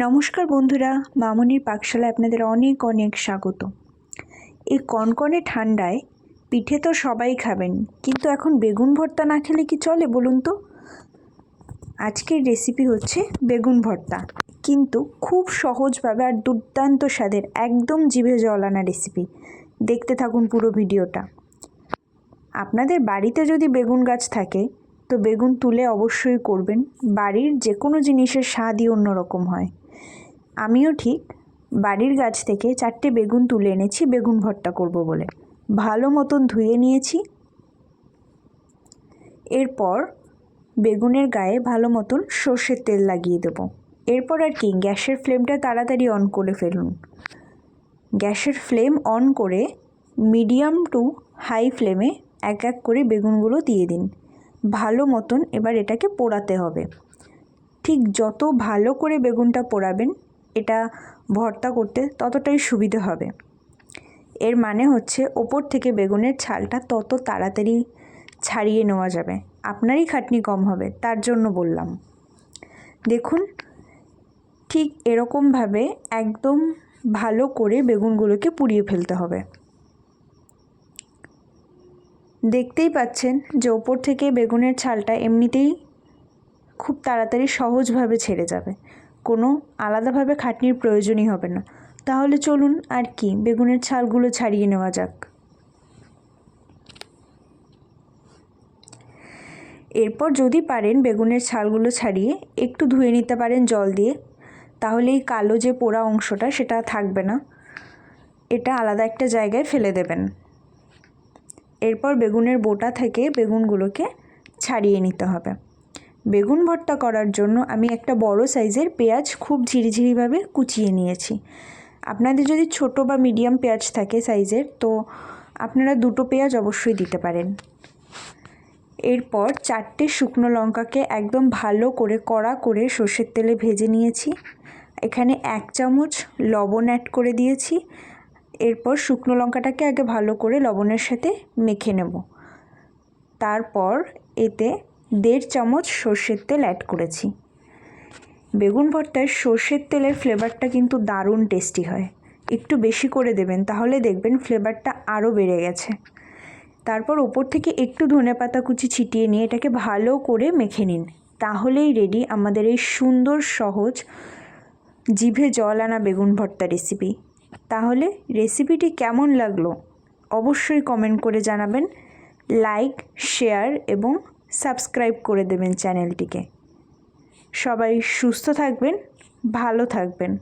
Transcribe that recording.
নমস্কার বন্ধুরা, মামনির পাকশালায় আপনাদের অনেক অনেক স্বাগত। এই কনকনে ঠান্ডায় পিঠে তো সবাই খাবেন, কিন্তু এখন বেগুন ভর্তা না খেলে কি চলে বলুন তো? আজকের রেসিপি হচ্ছে বেগুন ভর্তা, কিন্তু খুব সহজভাবে আর দুর্দান্ত স্বাদের, একদম জিভে জল আনা রেসিপি। দেখতে থাকুন পুরো ভিডিওটা। আপনাদের বাড়িতে যদি বেগুন গাছ থাকে তো বেগুন তুলে অবশ্যই করবেন। বাড়ির যে কোনো জিনিসের স্বাদই অন্যরকম হয়। আমিও ঠিক বাড়ির গাছ থেকে 4টে বেগুন তুলে এনেছি বেগুন ভর্তা করব বলে। ভালো মতন ধুয়ে নিয়েছি। এরপর বেগুনের গায়ে ভালো মতন সর্ষের তেল লাগিয়ে দেবো। এরপর আর কি, গ্যাসের ফ্লেমটা তাড়াতাড়ি অন করে ফেলুন। গ্যাসের ফ্লেম অন করে মিডিয়াম টু হাই ফ্লেমে এক এক করে বেগুনগুলো দিয়ে দিন। ভালো মতন এবার এটাকে পোড়াতে হবে। ঠিক যত ভালো করে বেগুনটা পোড়াবেন, এটা ভর্তা করতে ততটাই সুবিধে হবে। এর মানে হচ্ছে ওপর থেকে বেগুনের ছালটা তত তাড়াতাড়ি ছাড়িয়ে নেওয়া যাবে, আপনারই খাটনি কম হবে, তার জন্য বললাম। দেখুন, ঠিক এরকমভাবে একদম ভালো করে বেগুনগুলোকে পুড়িয়ে ফেলতে হবে। দেখতেই পাচ্ছেন যে ওপর থেকে বেগুনের ছালটা এমনিতেই খুব তাড়াতাড়ি সহজভাবে ছেড়ে যাবে, কোনো আলাদাভাবে খাটনির প্রয়োজনই হবে না। তাহলে চলুন আর কি, বেগুনের ছালগুলো ছাড়িয়ে নেওয়া যাক। এরপর যদি পারেন বেগুনের ছালগুলো ছাড়িয়ে একটু ধুয়ে নিতে পারেন জল দিয়ে, তাহলে এই কালো যে পোড়া অংশটা সেটা থাকবে না, এটা আলাদা একটা জায়গায় ফেলে দেবেন। এরপর বেগুনের বোটা থেকে বেগুনগুলোকে ছাড়িয়ে নিতে হবে। বেগুন ভর্তা করার জন্য আমি একটা বড় সাইজের পেঁয়াজ খুব ঝিরিঝিরিভাবে কুচিয়ে নিয়েছি। আপনাদের যদি ছোট বা মিডিয়াম পেঁয়াজ থাকে সাইজের, তো আপনারা 2টো পেঁয়াজ অবশ্যই দিতে পারেন। এরপর 4টে শুকনো লঙ্কাকে একদম ভালো করে কড়া করে সর্ষের তেলে ভেজে নিয়েছি। এখানে 1 চামচ লবণ অ্যাড করে দিয়েছি। এরপর শুকনো লঙ্কাটাকে আগে ভালো করে লবণের সাথে মেখে নেব। তারপর এতে 1.5 চামচ সর্ষের তেল অ্যাড করেছি। বেগুন ভর্তায় সর্ষের তেলের ফ্লেভারটা কিন্তু দারুণ টেস্টি হয়। একটু বেশি করে দেবেন, তাহলে দেখবেন ফ্লেভারটা আরও বেড়ে গেছে। তারপর ওপর থেকে একটু ধনেপাতা কুচি ছিটিয়ে নিয়ে এটাকে ভালো করে মেখে নিন। তাহলেই রেডি আমাদের এই সুন্দর সহজ জিভে জল আনা বেগুন ভর্তা রেসিপি। তাহলে রেসিপিটি কেমন লাগলো অবশ্যই কমেন্ট করে জানাবেন। লাইক, শেয়ার এবং সাবস্ক্রাইব করে দেবেন চ্যানেলটিকে। সবাই সুস্থ থাকবেন, ভালো থাকবেন।